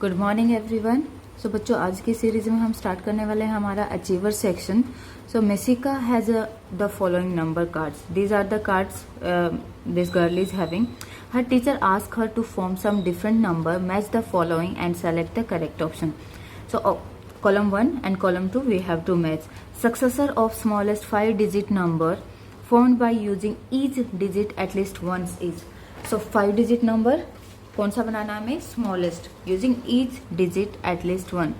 Good morning everyone. सो बच्चों, आज की सीरीज में हम स्टार्ट करने वाले हैं हमारा achiever section. So Messica has the following number cards. These are the cards this girl is having. Her teacher ask her to form some different number, match the following and select the correct option. So column 1 and column 2 we have to match. Successor of smallest 5-digit number formed by using each digit at least once is. So 5-digit number कौन सा बनाना हमें? Smallest, using each digit at least one.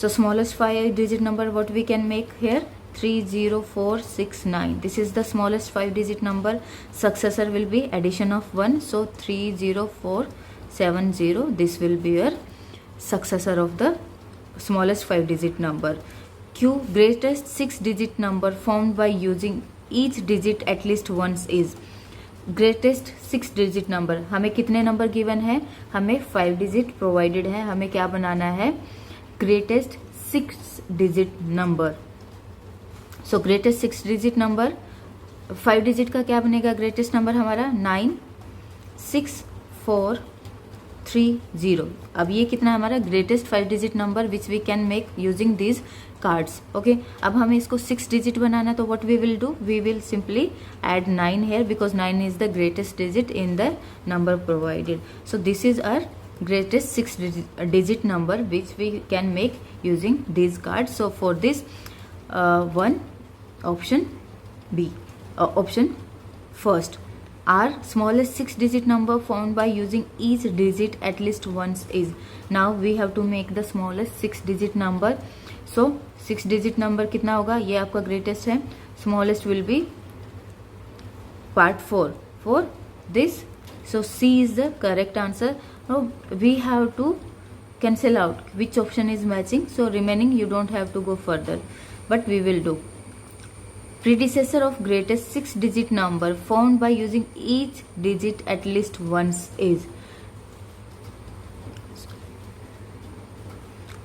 So smallest 5-digit number what we can make here? 30469. This is the smallest 5-digit number. Successor will be addition of 1. So 30470. This will be your successor of the smallest 5-digit number. Q, greatest 6-digit number formed by using each digit at least once is. Greatest 6-digit number, हमें कितने number given है? हमें 5 digit provided है. हमें क्या बनाना है? Greatest 6-digit number. सो greatest 6-digit number, 5 digit का क्या बनेगा? ग्रेटेस्ट नंबर हमारा 96430. अब ये कितना हमारा greatest 5-digit number which we can make using this cards. Okay, अब हमें इसको 6 डिजिट बनाना, तो what we will do? We will simply add 9 here because 9 is the greatest digit in the number provided. So this is our greatest 6-digit number which we can make using these cards. So for this one, option B, option first. Our smallest 6-digit number formed by using each digit at least once is. Now we have to make the smallest 6-digit number. So 6-digit number कितना होगा? ये आपका greatest है. Smallest will be part 4 for this. So C is the correct answer. Now we have to cancel out which option is matching. So remaining you don't have to go further, but we will do. Predecessor of greatest 6-digit number formed by using each digit at least once is.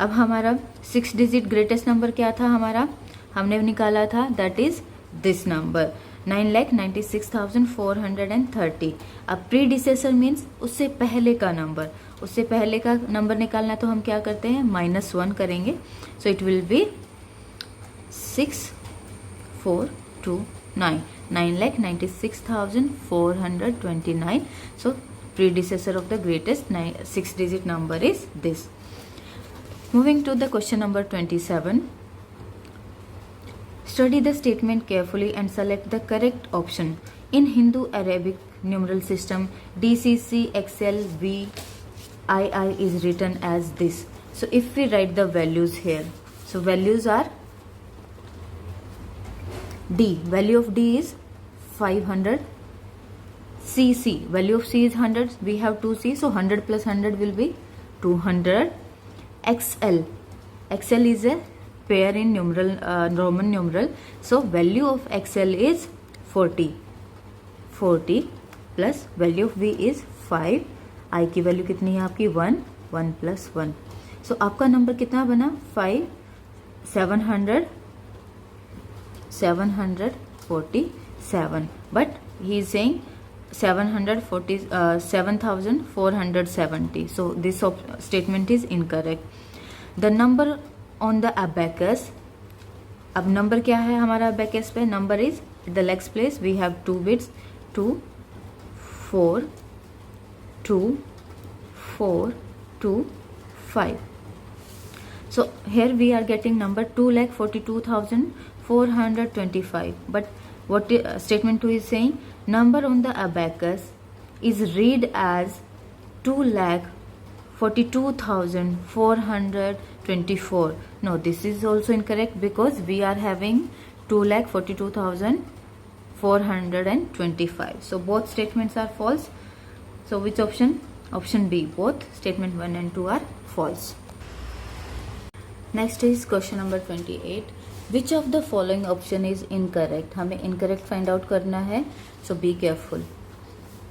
अब हमारा 6-digit greatest number क्या था हमारा? हमने निकाला था, that is this number 9,96,430. अब predecessor means उससे पहले का नंबर. उससे पहले का नंबर निकालना तो हम क्या करते हैं? -1 करेंगे. So it will be 6429. 9,96,429. So predecessor of the greatest 6-digit number is this. Moving to the question number 27. Study the statement carefully and select the correct option. In Hindu Arabic numeral system, DCC XL VII is written as this. So if we write the values here, so values are D, value of D is 500. CC, value of C is 100. We have 2C, so 100 plus 100 will be 200. XL, XL is a pair in numeral, Roman numeral. So value of XL is 40. 40 plus value of V is 5. I की value कितनी है आपकी? 1. 1 plus 1. So आपका number कितना बना? 5. 747. But he is saying 7,470. So this statement is incorrect. The number on the abacus. अब number क्या है हमारा abacus पे? Number is the legs place we have 2 bits, 2 4 2 4 2 5. So here we are getting number 2,42,425. But what statement 2 is saying? Number on the abacus is read as 2,42,424. No, this is also incorrect because we are having 2,42,425. So both statements are false. So which option? Option B. Both statement 1 and 2 are false. Next is question number 28. Which of the following option is incorrect? हमें incorrect find out करना है. So be careful.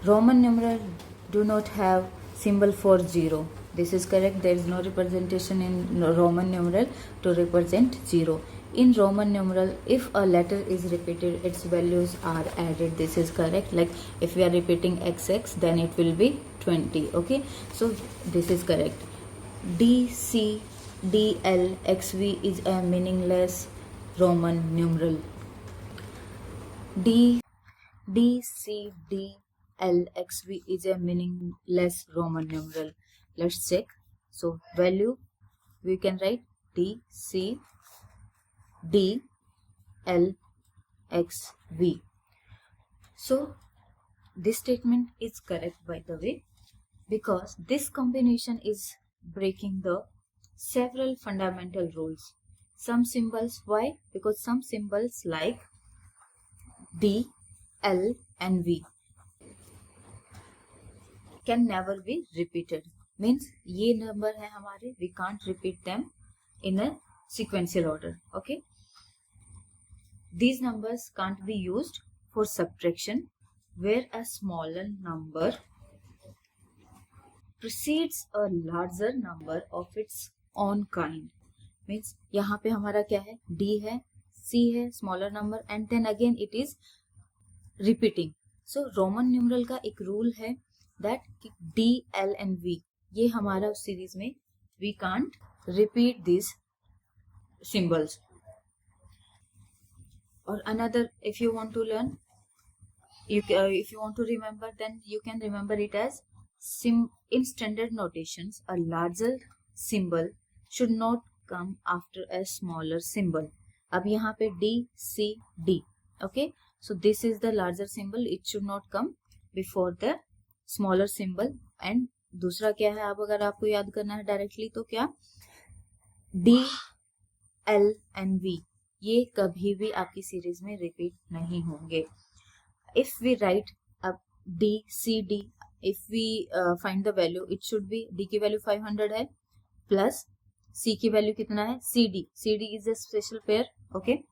Roman numeral do not have symbol for 0. This is correct. There is no representation in Roman numeral to represent 0. In Roman numeral, if a letter is repeated, its values are added. This is correct. Like if we are repeating XX, then it will be 20. Okay, so this is correct. DCDLXV is a meaningless Roman numeral. DCDLXV is a meaningless Roman numeral. Let's check. So value we can write DCDLXV. So this statement is correct, by the way, because this combination is breaking the several fundamental rules. Some symbols, why? Because some symbols like D, L and V can never be repeated. Means ये number है हमारे, we can't repeat them in a sequential order. Okay, these numbers can't be used for subtraction where a smaller number precedes a larger number of its own kind. Means यहाँ पे हमारा क्या है, D है, C है, smaller number, and then again it is repeating. So Roman numeral का एक rule है that D, L and V ये हमारा उस सीरीज में we can't repeat these symbols. Or another, if you want to learn, if you want to remember, then you can remember it as in standard notations, a larger symbol should not come after a smaller symbol. अब यहाँ पे D, C, D. Okay, so this is the larger symbol. It should not come before the smaller symbol. And दूसरा क्या है, अब अगर आपको याद करना है डायरेक्टली तो क्या, D, L and V ये कभी भी आपकी सीरीज में रिपीट नहीं होंगे. If we write up D, C, D, if we find the value, it should be D की वैल्यू 500 है प्लस C की वैल्यू कितना है, CD. CD is a special pair. Okay,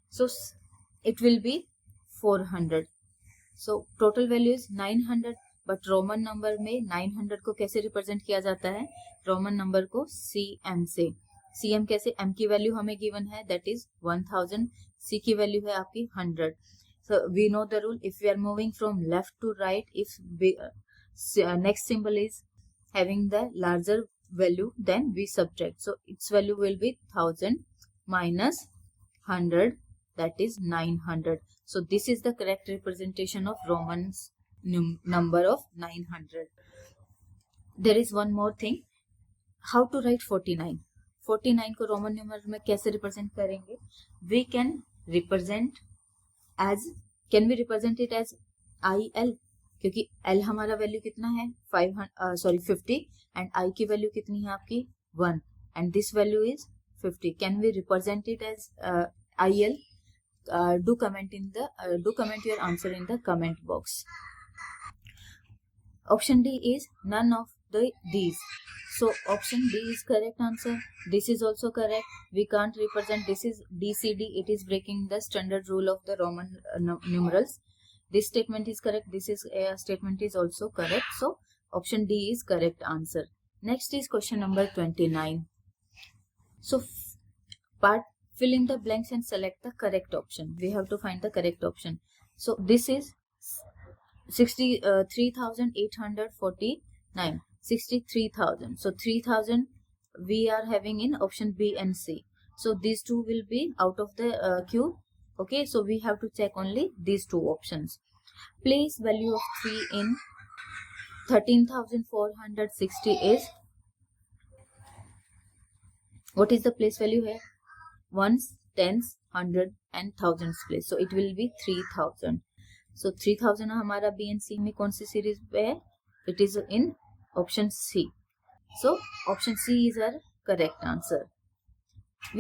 so it will be 400. So total value is 900. But Roman number में 900 को कैसे represent किया जाता है, रोमन नंबर को CM से. CM कैसे, M की वैल्यू हमें गिवन है दैट इज 1000, C की वैल्यू है आपकी 100. So we know the rule, if we are moving from left to right, if next symbol is having the larger value, then we subtract. So its value will be 1000 minus 100, that is 900. So this is the correct representation of Roman's number of 900. There is one more thing, how to write 49. 49 को Roman numeral में कैसे represent करेंगे, we can represent it as IL, क्योंकि L हमारा value कितना है 50 and I की value कितनी है आपकी 1 and this value is 50. Can we represent it as IL? Do comment your answer in the comment box. Option D is none of these. So option D is correct answer. This is also correct. We can't represent, this is DCD, it is breaking the standard rule of the Roman numerals. This statement is correct. This is statement is also correct. So option D is correct answer. Next is question number 29. So fill in the blanks and select the correct option. We have to find the correct option. So this is 63,849. 63,000. So 3,000 we are having in option B and C. So these two will be out of the queue. Okay, so we have to check only these two options. Place value of 3 in 13,460 is, what is the place value here? Ones, tens, hundred and thousands place. So it will be 3,000. So 3,000 हमारा B and C में कौन सी series पे है? It is in option C. So option C is our correct answer.